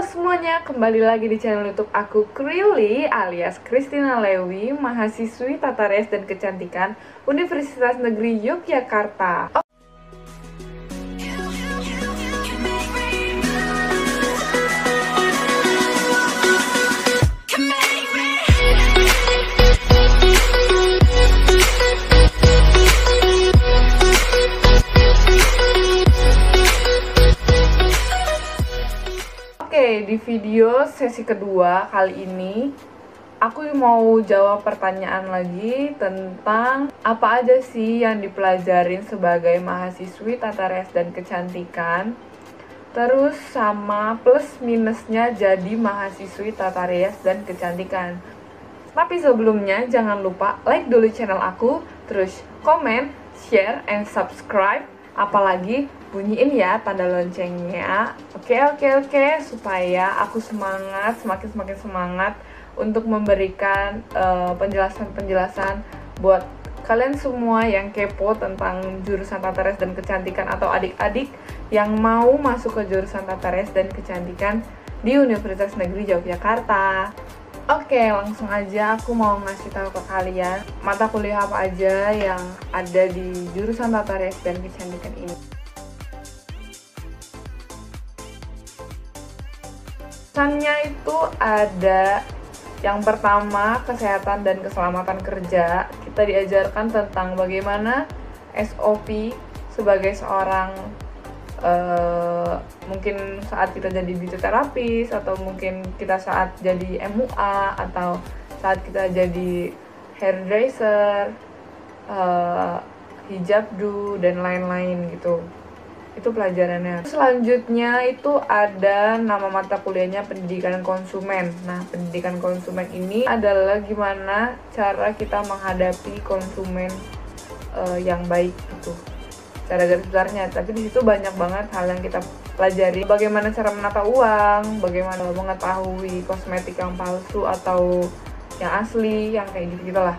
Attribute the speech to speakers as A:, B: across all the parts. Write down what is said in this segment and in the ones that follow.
A: semuanya, kembali lagi di channel YouTube aku, Krili alias Christina Lewi, mahasiswi Tata Rias dan Kecantikan Universitas Negeri Yogyakarta. Oke, di video sesi kedua kali ini aku mau jawab pertanyaan lagi tentang apa aja sih yang dipelajarin sebagai mahasiswi Tata Rias dan Kecantikan, terus sama plus minusnya jadi mahasiswi Tata Rias dan Kecantikan. Tapi sebelumnya jangan lupa like dulu channel aku, terus komen, share, and subscribe, apalagi bunyiin ya tanda loncengnya. Oke, supaya aku semakin semangat untuk memberikan penjelasan-penjelasan buat kalian semua yang kepo tentang jurusan Tata Rias dan Kecantikan atau adik-adik yang mau masuk ke jurusan Tata Rias dan Kecantikan di Universitas Negeri Yogyakarta. Oke, langsung aja aku mau ngasih tahu ke kalian mata kuliah apa aja yang ada di jurusan Tata Rias dan Kecantikan ini. Jurusannya itu ada yang pertama, kesehatan dan keselamatan kerja. Kita diajarkan tentang bagaimana SOP sebagai seorang mungkin saat kita jadi beauty therapist, atau mungkin kita saat jadi MUA, atau saat kita jadi hairdresser, hijabdu, dan lain-lain gitu. Itu pelajarannya. Selanjutnya itu ada nama mata kuliahnya pendidikan konsumen. Nah, pendidikan konsumen ini adalah gimana cara kita menghadapi konsumen yang baik gitu. Cara garis besarnya, tapi di situ banyak banget hal yang kita pelajari. Bagaimana cara menata uang, bagaimana mengetahui kosmetik yang palsu atau yang asli, yang kayak gitu-gitulah.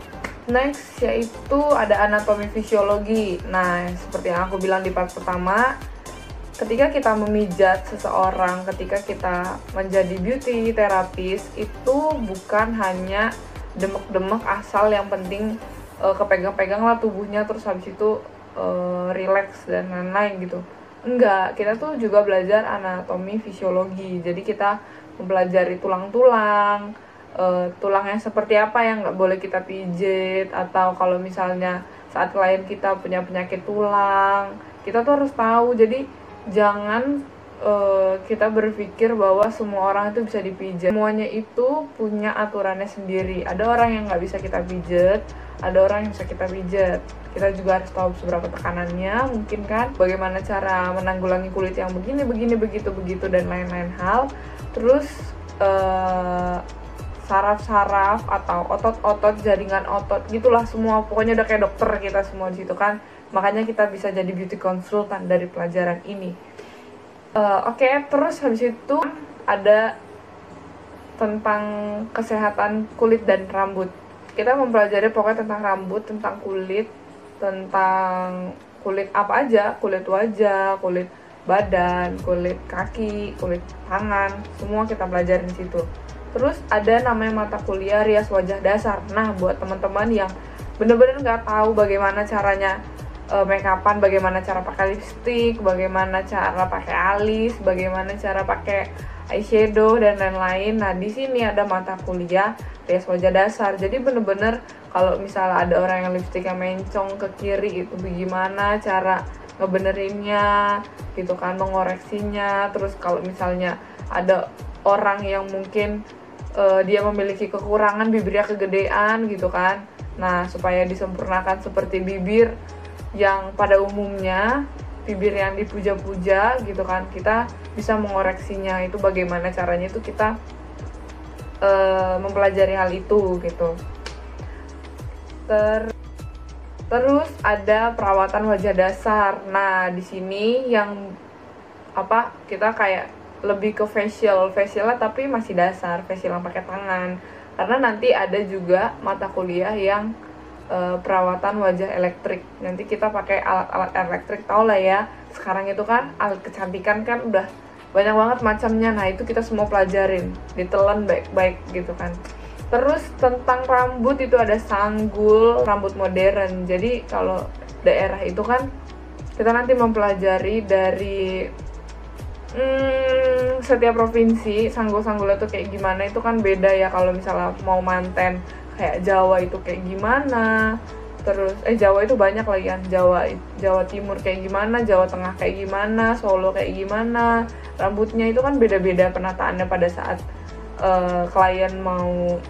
A: Next, yaitu ada anatomi fisiologi. Nah, seperti yang aku bilang di part pertama, ketika kita memijat seseorang, ketika kita menjadi beauty therapist, itu bukan hanya demek-demek asal, yang penting kepegang-pegang lah tubuhnya, terus habis itu relax dan lain-lain gitu. Enggak, kita tuh juga belajar anatomi fisiologi. Jadi kita mempelajari tulang-tulang, tulangnya seperti apa yang nggak boleh kita pijit, atau kalau misalnya saat klien kita punya penyakit tulang, kita tuh harus tahu. Jadi jangan kita berpikir bahwa semua orang itu bisa dipijat. Semuanya itu punya aturannya sendiri. Ada orang yang nggak bisa kita pijat, ada orang yang bisa kita pijat. Kita juga harus tahu seberapa tekanannya, mungkin kan, bagaimana cara menanggulangi kulit yang begini, begitu, dan lain-lain hal. Terus saraf-saraf atau otot-otot, jaringan otot, gitulah semua. Pokoknya udah kayak dokter kita semua di situ kan. Makanya kita bisa jadi beauty consultant dari pelajaran ini. Oke, terus habis itu ada tentang kesehatan kulit dan rambut. Kita mempelajari pokoknya tentang rambut, tentang kulit, tentang kulit apa aja, kulit wajah, kulit badan, kulit kaki, kulit tangan, semua kita pelajari di situ. Terus ada namanya mata kuliah rias wajah dasar. Nah, buat teman-teman yang bener-bener nggak tahu bagaimana caranya make upan, bagaimana cara pakai lipstick, bagaimana cara pakai alis, bagaimana cara pakai eyeshadow dan lain-lain. Nah, di sini ada mata kuliah rias wajah dasar. Jadi bener-bener kalau misalnya ada orang yang lipsticknya mencong ke kiri, itu bagaimana cara ngebenerinnya gitu kan, mengoreksinya. Terus kalau misalnya ada orang yang mungkin dia memiliki kekurangan, bibirnya kegedean gitu kan. Nah, supaya disempurnakan seperti bibir yang pada umumnya, bibir yang dipuja-puja gitu kan, kita bisa mengoreksinya. Itu bagaimana caranya, itu kita mempelajari hal itu gitu. Terus ada perawatan wajah dasar. Nah, di sini yang kita kayak lebih ke facial lah, tapi masih dasar, facial yang pakai tangan. Karena nanti ada juga mata kuliah yang perawatan wajah elektrik. Nanti kita pakai alat-alat elektrik, tau lah ya. Sekarang itu kan alat kecantikan kan udah banyak banget macamnya. Nah itu kita semua pelajarin, ditelan baik-baik gitu kan. Terus tentang rambut itu ada sanggul, rambut modern. Jadi kalau daerah itu kan kita nanti mempelajari dari setiap provinsi sanggul-sanggulnya tuh kayak gimana. Itu kan beda ya, kalau misalnya mau manten kayak Jawa itu kayak gimana. Terus Jawa itu banyak lagi kan, Jawa Timur kayak gimana, Jawa Tengah kayak gimana, Solo kayak gimana. Rambutnya itu kan beda-beda penataannya pada saat klien mau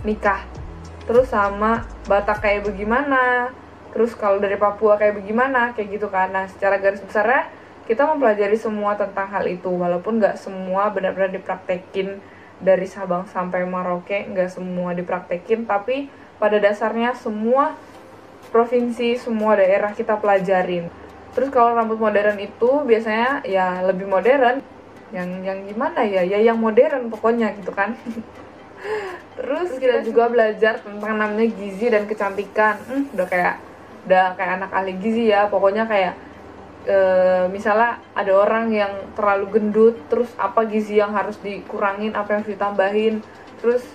A: nikah. Terus sama Batak kayak bagaimana, terus kalau dari Papua kayak bagaimana, kayak gitu kan. Nah secara garis besarnya kita mempelajari semua tentang hal itu, walaupun nggak semua benar-benar dipraktekin dari Sabang sampai Merauke, nggak semua dipraktekin, tapi pada dasarnya semua provinsi, semua daerah kita pelajarin. Terus kalau rambut modern itu biasanya ya lebih modern, yang gimana ya yang modern pokoknya gitu kan. Terus kita juga belajar tentang namanya gizi dan kecantikan. Udah kayak anak ahli gizi ya. Pokoknya kayak misalnya ada orang yang terlalu gendut, terus apa gizi yang harus dikurangin, apa yang harus ditambahin. Terus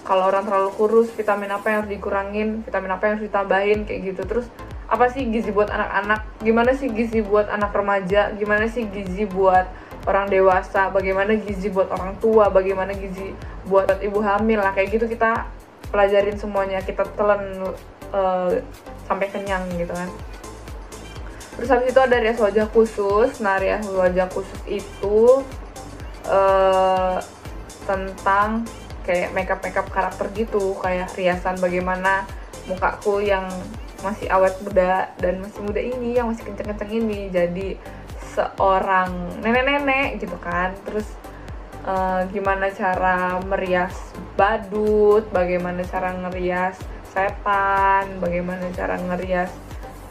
A: kalau orang terlalu kurus, vitamin apa yang harus dikurangin, vitamin apa yang harus ditambahin, kayak gitu. Terus apa sih gizi buat anak-anak, gimana sih gizi buat anak remaja, gimana sih gizi buat orang dewasa, bagaimana gizi buat orang tua, bagaimana gizi buat ibu hamil. Lah kayak gitu kita pelajarin semuanya, kita telan sampai kenyang gitu kan. Terus habis itu ada rias wajah khusus. Nah rias wajah khusus itu tentang kayak makeup karakter gitu, kayak riasan bagaimana mukaku yang masih awet muda dan masih muda ini, yang masih kenceng-kenceng ini jadi seorang nenek-nenek gitu kan. Terus gimana cara merias badut, bagaimana cara ngerias setan, bagaimana cara ngerias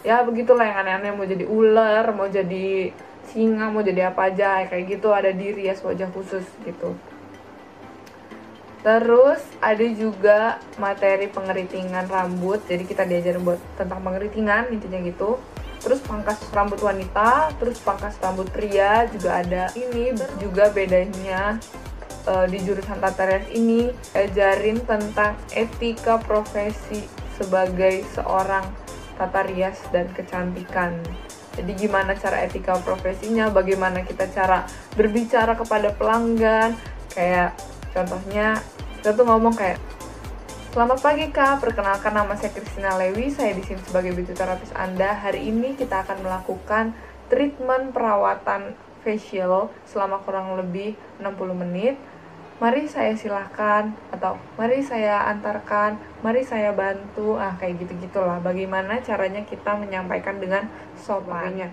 A: ya begitulah yang aneh-aneh, mau jadi ular, mau jadi singa, mau jadi apa aja kayak gitu, ada di rias wajah khusus gitu. Terus ada juga materi pengeritingan rambut, jadi kita diajarin buat tentang pengeritingan intinya gitu. Terus pangkas rambut wanita, terus pangkas rambut pria juga ada. Ini juga bedanya di jurusan tata rias ini, ajarin tentang etika profesi sebagai seorang tata rias dan kecantikan. Jadi gimana cara etika profesinya, bagaimana kita cara berbicara kepada pelanggan. Kayak contohnya kita tuh ngomong kayak, "Selamat pagi Kak, perkenalkan nama saya Christina Lewi, saya di sini sebagai beauty terapis Anda. Hari ini kita akan melakukan treatment perawatan facial selama kurang lebih 60 menit. Mari saya silahkan, atau mari saya antarkan, mari saya bantu." Kayak gitu-gitulah, bagaimana caranya kita menyampaikan dengan sopannya.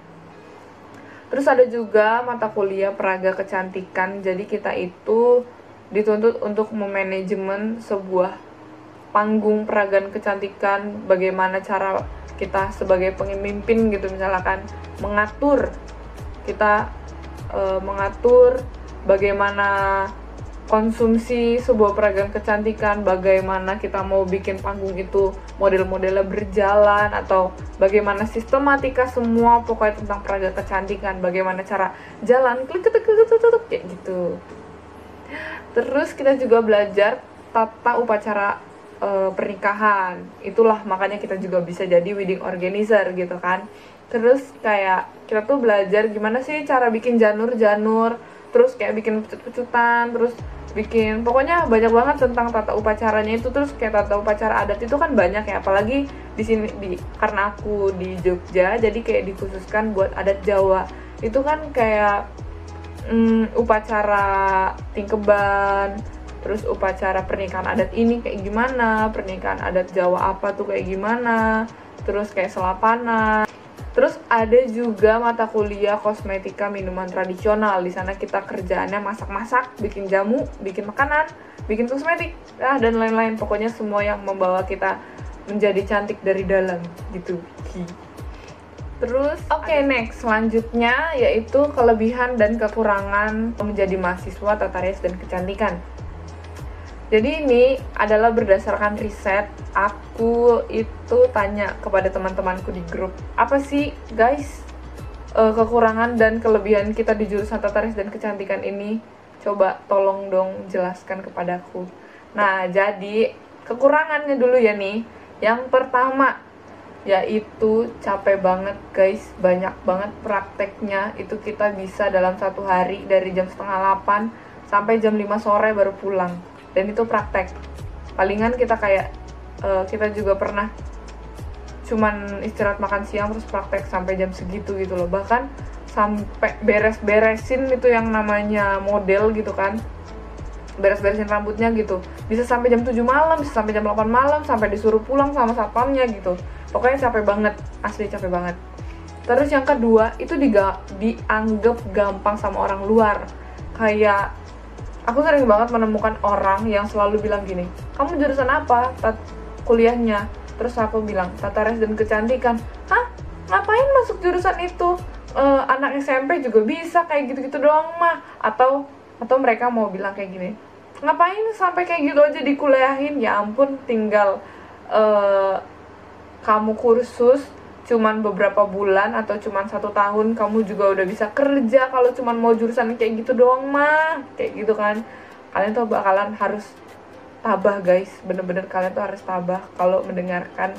A: Terus ada juga mata kuliah peraga kecantikan. Jadi kita itu dituntut untuk memanajemen sebuah panggung peragaan kecantikan, bagaimana cara kita sebagai pemimpin gitu, misalkan mengatur bagaimana konsumsi sebuah peragaan kecantikan, bagaimana kita mau bikin panggung itu model-modelnya berjalan, atau bagaimana sistematika semua pokoknya tentang peragaan kecantikan, bagaimana cara jalan klik kayak gitu. Terus kita juga belajar tata upacara pernikahan. Itulah makanya kita juga bisa jadi wedding organizer gitu kan. Terus kayak kita tuh belajar gimana sih cara bikin janur-janur, terus kayak bikin pecut-pecutan, terus bikin pokoknya banyak banget tentang tata upacaranya itu. Terus kayak tata upacara adat itu kan banyak ya, apalagi di sini karena aku di Jogja, jadi kayak dikhususkan buat adat Jawa. Itu kan kayak upacara tingkeban, terus upacara pernikahan adat ini kayak gimana, pernikahan adat Jawa apa tuh kayak gimana, terus kayak selapanan. Terus ada juga mata kuliah kosmetika minuman tradisional. Di sana kita kerjaannya masak-masak, bikin jamu, bikin makanan, bikin kosmetik, dan lain-lain. Pokoknya semua yang membawa kita menjadi cantik dari dalam gitu. Terus next selanjutnya yaitu kelebihan dan kekurangan menjadi mahasiswa tata rias dan kecantikan. Jadi ini adalah berdasarkan riset. Aku itu tanya kepada teman-temanku di grup, apa sih guys kekurangan dan kelebihan kita di jurusan Tata Rias dan Kecantikan ini? Coba tolong dong jelaskan kepadaku. Nah, jadi kekurangannya dulu ya nih. Yang pertama yaitu capek banget guys, banyak banget prakteknya. Itu kita bisa dalam satu hari dari jam setengah 8 sampai jam 5 sore baru pulang. Dan itu praktek. Palingan kita kayak kita juga pernah cuman istirahat makan siang terus praktek sampai jam segitu gitu loh. Bahkan sampai beres-beresin itu yang namanya model gitu kan, beres-beresin rambutnya gitu, bisa sampai jam 7 malam, bisa sampai jam 8 malam, sampai disuruh pulang sama satpamnya gitu. Pokoknya capek banget, asli capek banget. Terus yang kedua, itu dianggap gampang sama orang luar. Kayak aku sering banget menemukan orang yang selalu bilang gini, kamu jurusan apa kuliahnya? Terus aku bilang, Tata Rias dan Kecantikan. Hah? Ngapain masuk jurusan itu? Anak SMP juga bisa kayak gitu-gitu doang mah. Atau mereka mau bilang kayak gini, ngapain sampai kayak gitu aja dikuliahin? Ya ampun, tinggal kamu kursus cuman beberapa bulan atau cuman 1 tahun, kamu juga udah bisa kerja. Kalau cuman mau jurusan kayak gitu doang mah, kayak gitu kan. Kalian tuh bakalan harus tabah guys, bener-bener kalian tuh harus tabah kalau mendengarkan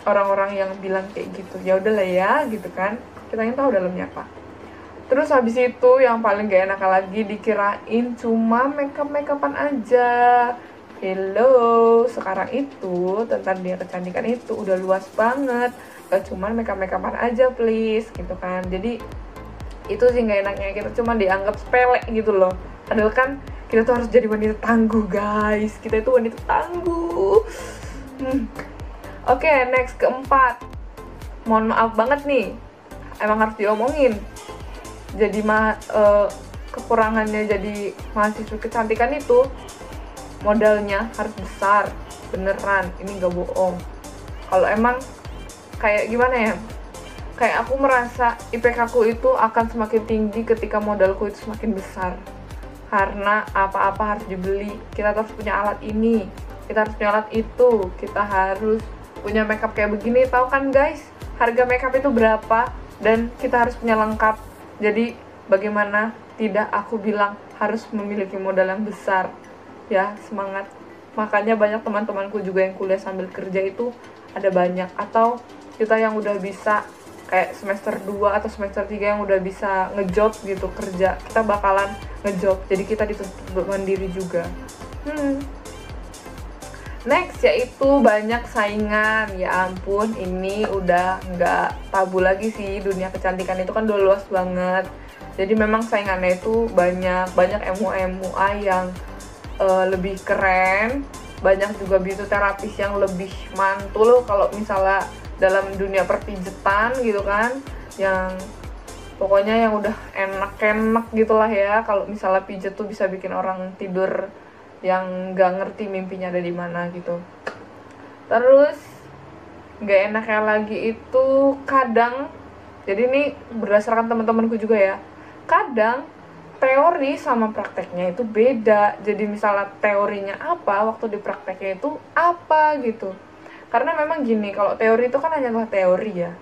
A: orang-orang yang bilang kayak gitu. Ya udahlah ya gitu kan, kita ingin tahu dalamnya apa. Terus habis itu yang paling gak enak lagi, dikirain cuma makeup-makeupan aja. Hello, sekarang itu tentang dunia kecantikan itu udah luas banget, gak cuma makeup-makeupan aja please gitu kan. Jadi itu sih gak enaknya, kita cuma dianggap sepele gitu loh. Padahal kan kita tuh harus jadi wanita tangguh guys, kita itu wanita tangguh. Oke, next keempat. Mohon maaf banget nih, emang harus diomongin. Jadi kekurangannya jadi mahasiswa kecantikan itu, modalnya harus besar, beneran, ini gak bohong. Kalau emang kayak gimana ya, kayak aku merasa IPK ku itu akan semakin tinggi ketika modalku itu semakin besar. Karena apa-apa harus dibeli, kita harus punya alat ini, kita harus punya alat itu, kita harus punya makeup kayak begini. Tahu kan guys, harga makeup itu berapa, dan kita harus punya lengkap. Jadi bagaimana tidak aku bilang harus memiliki modal yang besar. Ya, semangat. Makanya banyak teman-temanku juga yang kuliah sambil kerja itu ada banyak. Atau kita yang udah bisa kayak semester 2 atau semester 3 yang udah bisa ngejob gitu, kerja, kita bakalan ngejob. Jadi kita dituntut mandiri juga. Next yaitu banyak saingan. Ya ampun, ini udah nggak tabu lagi sih, dunia kecantikan itu kan udah luas banget. Jadi memang saingannya itu banyak MUA yang lebih keren, banyak juga beauty terapis yang lebih mantul kalau misalnya dalam dunia perpijetan gitu kan, yang pokoknya yang udah enak-enak gitulah ya. Kalau misalnya pijet tuh bisa bikin orang tidur yang nggak ngerti mimpinya ada di mana gitu. Terus nggak enaknya lagi itu kadang, jadi ini berdasarkan teman-temanku juga ya, kadang teori sama prakteknya itu beda. Jadi misalnya teorinya apa, waktu di prakteknya itu apa gitu. Karena memang gini, kalau teori itu kan hanyalah teori ya.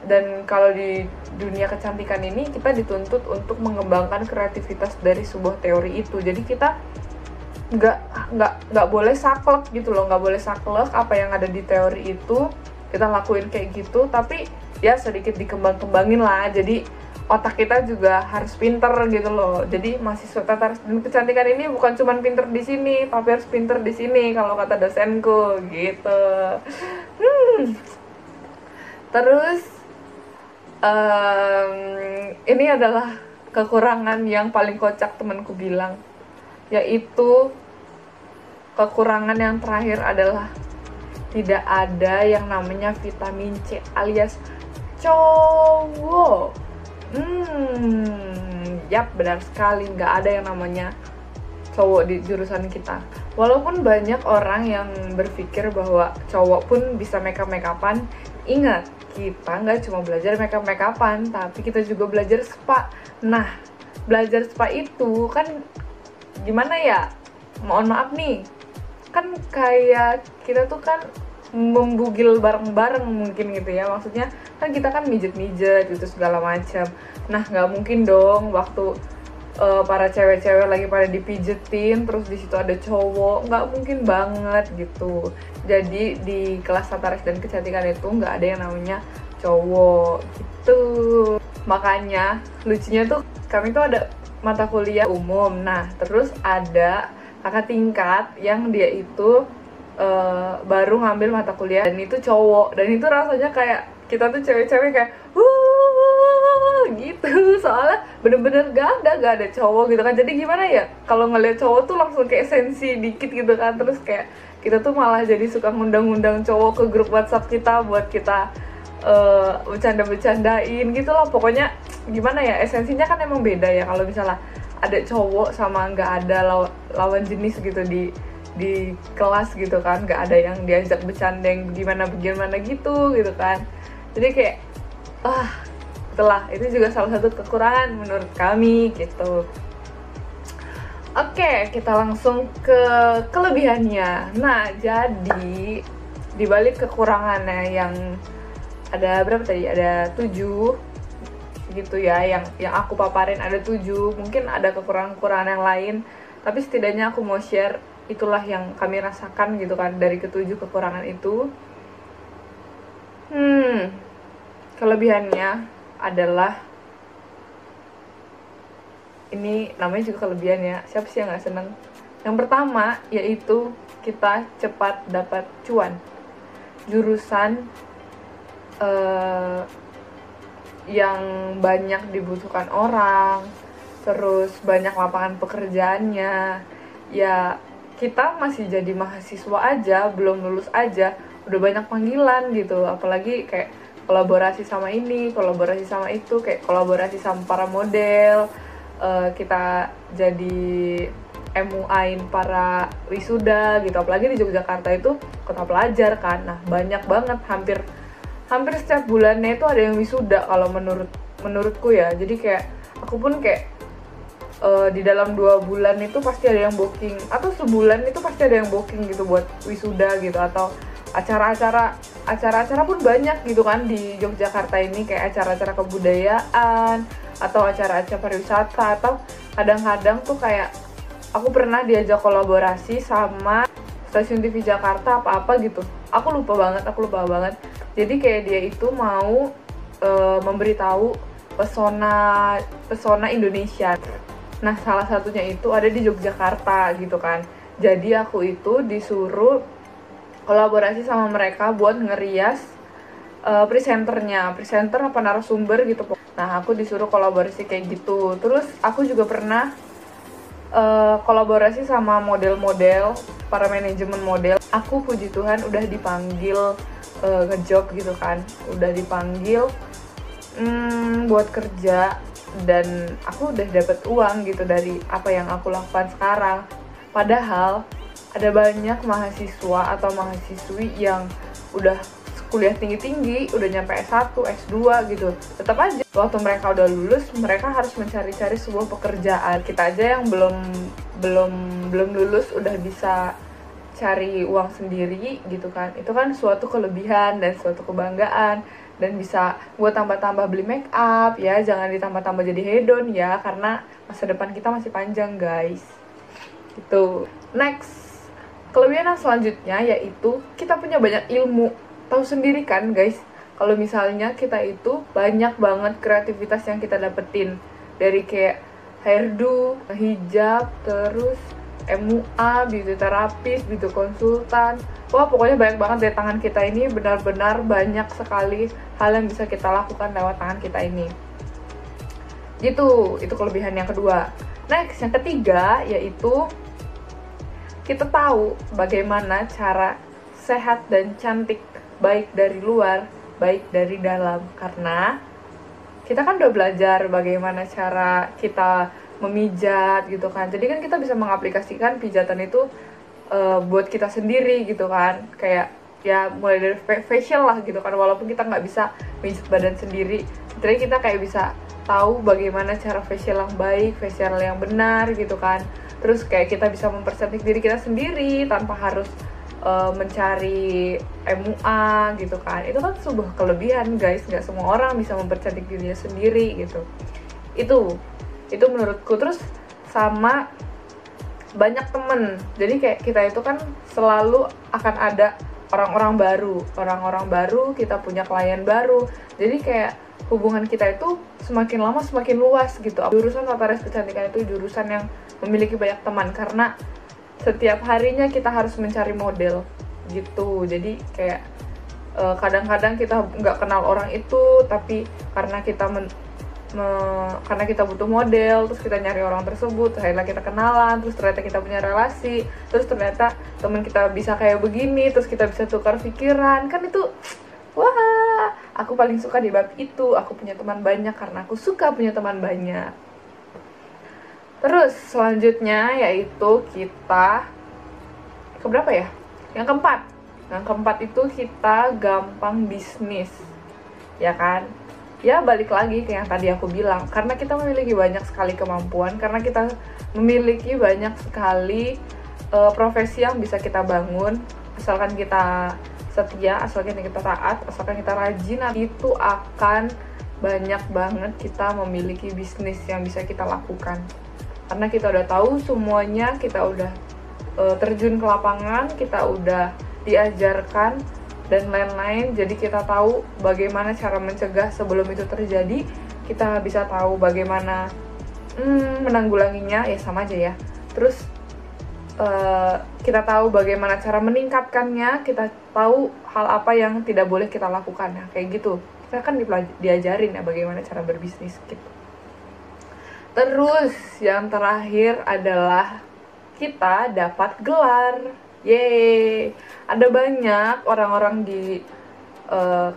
A: Dan kalau di dunia kecantikan ini kita dituntut untuk mengembangkan kreativitas dari sebuah teori itu. Jadi kita nggak boleh saklek gitu loh, nggak boleh saklek apa yang ada di teori itu kita lakuin kayak gitu, tapi ya sedikit dikembang-kembangin lah. Jadi otak kita juga harus pinter gitu loh. Jadi mahasiswa Tata Rias dan Kecantikan ini bukan cuma pinter di sini, tapi harus pinter di sini kalau kata dosenku gitu. Terus ini adalah kekurangan yang paling kocak temanku bilang, yaitu kekurangan yang terakhir adalah tidak ada yang namanya vitamin C alias cowok. Yap, benar sekali, nggak ada yang namanya cowok di jurusan kita. Walaupun banyak orang yang berpikir bahwa cowok pun bisa makeup-makeupan, ingat, kita nggak cuma belajar makeup-makeupan, tapi kita juga belajar spa. Nah, belajar spa itu kan gimana ya? Mohon maaf nih, kan kayak kita tuh kan membugil bareng-bareng mungkin gitu ya. Maksudnya kan kita kan mijet-mijet gitu segala macam. Nah nggak mungkin dong waktu para cewek-cewek lagi pada dipijetin terus di situ ada cowok, nggak mungkin banget gitu. Jadi di kelas tata rias dan kecantikan itu nggak ada yang namanya cowok gitu. Makanya lucunya tuh kami tuh ada mata kuliah umum, nah terus ada kakak tingkat yang dia itu baru ngambil mata kuliah dan itu cowok, dan itu rasanya kayak kita tuh cewek-cewek kayak gitu, soalnya bener-bener gak ada cowok gitu kan. Jadi gimana ya, kalau ngeliat cowok tuh langsung kayak sensi dikit gitu kan. Terus kayak kita tuh malah jadi suka ngundang-ngundang cowok ke grup WhatsApp kita buat kita bercanda-bercandain gitu loh. Pokoknya gimana ya, esensinya kan emang beda ya kalau misalnya ada cowok sama nggak ada lawan jenis gitu di kelas gitu kan, nggak ada yang diajak bercandeng gimana gitu kan. Jadi kayak itulah, itu juga salah satu kekurangan menurut kami gitu. Oke, kita langsung ke kelebihannya. Nah, jadi dibalik kekurangannya yang ada berapa tadi? Ada 7 gitu ya, yang aku paparin ada 7. Mungkin ada kekurangan-kekurangan yang lain, tapi setidaknya aku mau share itulah yang kami rasakan gitu kan dari ke-7 kekurangan itu. Kelebihannya adalah, ini namanya juga kelebihan ya, siapa sih yang gak seneng? Yang pertama yaitu kita cepat dapat cuan. Jurusan yang banyak dibutuhkan orang, terus banyak lapangan pekerjaannya ya, kita masih jadi mahasiswa aja, belum lulus aja udah banyak panggilan gitu. Apalagi kayak kolaborasi sama ini, kolaborasi sama itu, kayak kolaborasi sama para model, kita jadi MUA-in para wisuda gitu. Apalagi di Yogyakarta itu kota pelajar kan, nah banyak banget, hampir setiap bulannya itu ada yang wisuda kalau menurutku ya. Jadi kayak aku pun kayak di dalam 2 bulan itu pasti ada yang booking, atau sebulan itu pasti ada yang booking gitu buat wisuda gitu, atau acara-acara pun banyak gitu kan di Yogyakarta ini, kayak acara-acara kebudayaan atau acara-acara pariwisata, atau kadang-kadang tuh kayak aku pernah diajak kolaborasi sama stasiun TV Jakarta apa-apa gitu. Aku lupa banget. Jadi kayak dia itu mau memberitahu pesona Indonesia. Nah, salah satunya itu ada di Yogyakarta gitu kan. Jadi aku itu disuruh kolaborasi sama mereka buat ngerias presenter apa narasumber gitu. Nah, aku disuruh kolaborasi kayak gitu. Terus aku juga pernah kolaborasi sama model-model, para manajemen model. Aku puji Tuhan udah dipanggil ngejob gitu kan, udah dipanggil buat kerja, dan aku udah dapet uang gitu dari apa yang aku lakukan sekarang. Padahal ada banyak mahasiswa atau mahasiswi yang udah kuliah tinggi-tinggi, udah nyampe S1, S2 gitu. Tetap aja waktu mereka udah lulus, mereka harus mencari-cari sebuah pekerjaan. Kita aja yang belum lulus udah bisa cari uang sendiri gitu kan. Itu kan suatu kelebihan dan suatu kebanggaan, dan bisa buat tambah-tambah beli make up ya. Jangan ditambah-tambah jadi hedon ya, karena masa depan kita masih panjang guys. Gitu. Next, kelebihan yang selanjutnya yaitu kita punya banyak ilmu. Tahu sendiri kan guys, kalau misalnya kita itu banyak banget kreativitas yang kita dapetin, dari kayak hairdo, hijab, terus MUA, beauty terapis, beauty konsultan. Wah, pokoknya banyak banget dari tangan kita ini, benar-benar banyak sekali hal yang bisa kita lakukan lewat tangan kita ini. Gitu, itu kelebihan yang kedua. Next, yang ketiga yaitu kita tahu bagaimana cara sehat dan cantik, baik dari luar, baik dari dalam. Karena kita kan udah belajar bagaimana cara kita memijat gitu kan. Jadi kan kita bisa mengaplikasikan pijatan itu buat kita sendiri gitu kan. Kayak ya mulai dari facial lah gitu kan. Walaupun kita nggak bisa mijat badan sendiri, jadi kita kayak bisa tahu bagaimana cara facial yang baik, facial yang benar gitu kan. Terus kayak kita bisa mempercantik diri kita sendiri tanpa harus mencari MUA gitu kan. Itu kan sebuah kelebihan guys, nggak semua orang bisa mempercantik dirinya sendiri gitu. Itu menurutku. Terus sama banyak temen, jadi kayak kita itu kan selalu akan ada orang-orang baru, kita punya klien baru, jadi kayak hubungan kita itu semakin lama semakin luas gitu. Jurusan Tata Rias Kecantikan itu jurusan yang memiliki banyak teman, karena setiap harinya kita harus mencari model gitu. Jadi kayak kadang-kadang kita nggak kenal orang itu, tapi karena kita butuh model, terus kita nyari orang tersebut, akhirnya kita kenalan, terus ternyata kita punya relasi, terus ternyata teman kita bisa kayak begini, terus kita bisa tukar pikiran, kan itu wah, aku paling suka di bab itu. Aku punya teman banyak karena aku suka punya teman banyak. Terus selanjutnya yaitu kita keberapa ya? Yang keempat itu kita gampang bisnis, ya kan? Ya balik lagi ke yang tadi aku bilang, karena kita memiliki banyak sekali kemampuan, karena kita memiliki banyak sekali profesi yang bisa kita bangun, asalkan kita setia, asalkan kita taat, asalkan kita rajin, itu akan banyak banget kita memiliki bisnis yang bisa kita lakukan. Karena kita udah tahu semuanya, kita udah terjun ke lapangan, kita udah diajarkan dan lain-lain, jadi kita tahu bagaimana cara mencegah sebelum itu terjadi, kita bisa tahu bagaimana menanggulanginya, ya sama aja ya. Terus kita tahu bagaimana cara meningkatkannya, kita tahu hal apa yang tidak boleh kita lakukan, ya kayak gitu. Kita kan diajarin ya bagaimana cara berbisnis gitu. Terus yang terakhir adalah kita dapat gelar. Yeay, ada banyak orang-orang di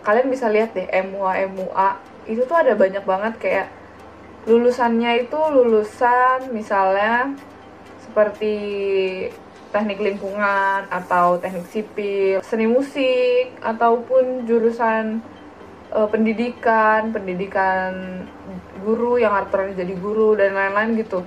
A: kalian bisa lihat deh MUA itu tuh ada banyak banget, kayak lulusannya itu lulusan misalnya seperti teknik lingkungan atau teknik sipil, seni musik, ataupun jurusan pendidikan guru yang aturannya jadi guru dan lain-lain gitu.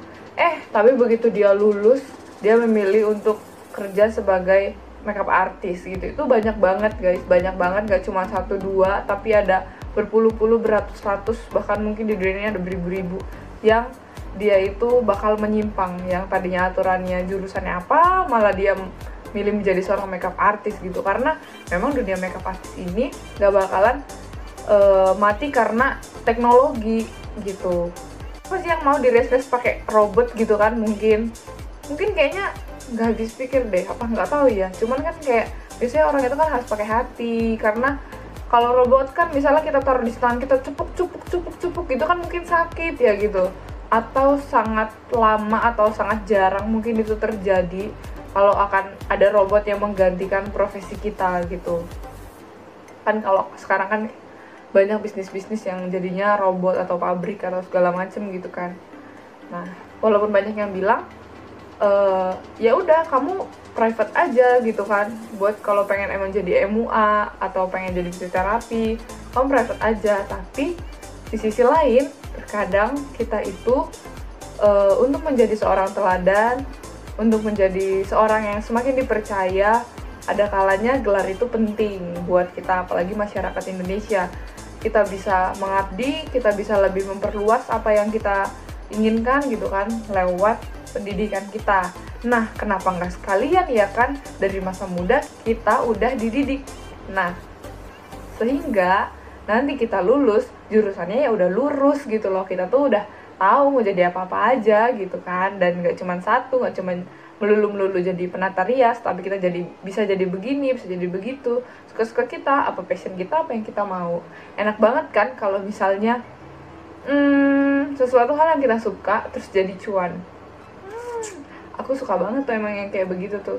A: Tapi begitu dia lulus, dia memilih untuk kerja sebagai makeup artist gitu. Itu banyak banget guys, banyak banget, gak cuma 1-2, tapi ada berpuluh-puluh, beratus-ratus, bahkan mungkin di dunia ini ada beribu-ribu yang dia itu bakal menyimpang, yang tadinya aturannya jurusannya apa, malah dia milih menjadi seorang makeup artist gitu. Karena memang dunia makeup artist ini gak bakalan mati karena teknologi gitu. Apa sih yang mau di-replace pakai robot gitu kan? Mungkin kayaknya nggak habis pikir deh, apa nggak tahu ya. Cuman kan kayak biasanya orang itu kan harus pakai hati, karena kalau robot kan misalnya kita taruh di tangan kita cupuk gitu kan mungkin sakit ya gitu, atau sangat lama atau sangat jarang mungkin itu terjadi kalau akan ada robot yang menggantikan profesi kita gitu kan. Kalau sekarang kan banyak bisnis-bisnis yang jadinya robot atau pabrik atau segala macem gitu kan. Nah, walaupun banyak yang bilang ya udah kamu private aja gitu kan, buat kalau pengen emang jadi MUA atau pengen jadi fisioterapi, kamu private aja. Tapi di sisi lain terkadang kita itu untuk menjadi seorang teladan, untuk menjadi seorang yang semakin dipercaya, ada kalanya gelar itu penting buat kita, apalagi masyarakat Indonesia. Kita bisa mengabdi, kita bisa lebih memperluas apa yang kita inginkan gitu kan, lewat pendidikan kita. Nah, kenapa nggak sekalian ya kan, dari masa muda kita udah dididik. Nah, sehingga nanti kita lulus, jurusannya ya udah lurus gitu loh. Kita tuh udah tahu mau jadi apa-apa aja gitu kan. Dan nggak cuma satu, nggak cuma melulu jadi penata rias, tapi kita bisa jadi begini, bisa jadi begitu. Suka-suka kita, apa passion kita, apa yang kita mau. Enak banget kan kalau misalnya sesuatu hal yang kita suka terus jadi cuan. Aku suka banget tuh emang yang kayak begitu tuh.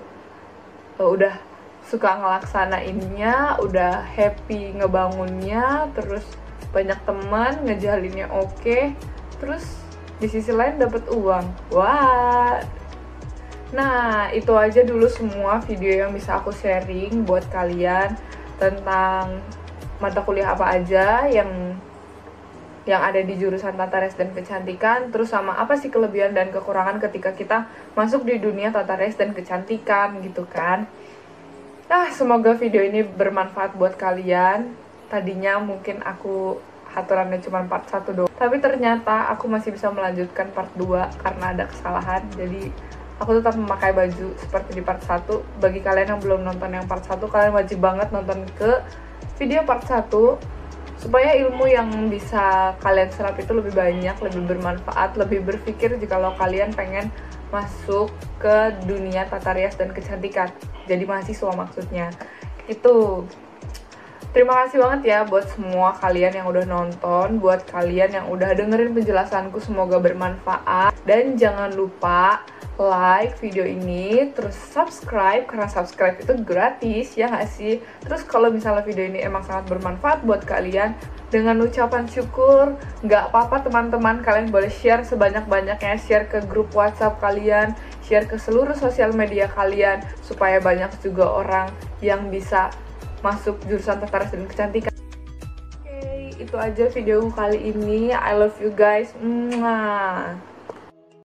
A: Udah suka ngelaksanainnya, udah happy ngebangunnya, terus banyak teman, ngejalinnya oke, terus di sisi lain dapat uang. Wah. Nah, itu aja dulu semua video yang bisa aku sharing buat kalian tentang mata kuliah apa aja yang ada di jurusan Tata Rias dan Kecantikan, terus sama apa sih kelebihan dan kekurangan ketika kita masuk di dunia Tata Rias dan Kecantikan gitu kan. Nah, semoga video ini bermanfaat buat kalian. Tadinya mungkin aku aturannya cuma part 1 doang, tapi ternyata aku masih bisa melanjutkan part 2 karena ada kesalahan. Jadi aku tetap memakai baju seperti di part 1. Bagi kalian yang belum nonton yang part 1, kalian wajib banget nonton ke video part 1 supaya ilmu yang bisa kalian serap itu lebih banyak, lebih bermanfaat, lebih berpikir jikalau kalian pengen masuk ke dunia tata rias dan kecantikan, jadi mahasiswa maksudnya. Itu terima kasih banget ya buat semua kalian yang udah nonton, buat kalian yang udah dengerin penjelasanku, semoga bermanfaat. Dan jangan lupa like video ini, terus subscribe, karena subscribe itu gratis, ya nggak sih? Terus kalau misalnya video ini emang sangat bermanfaat buat kalian, dengan ucapan syukur, nggak apa-apa teman-teman, kalian boleh share sebanyak-banyaknya, share ke grup WhatsApp kalian, share ke seluruh sosial media kalian, supaya banyak juga orang yang bisa masuk jurusan tata rias dan kecantikan. Oke, itu aja video kali ini. I love you guys. Mwah.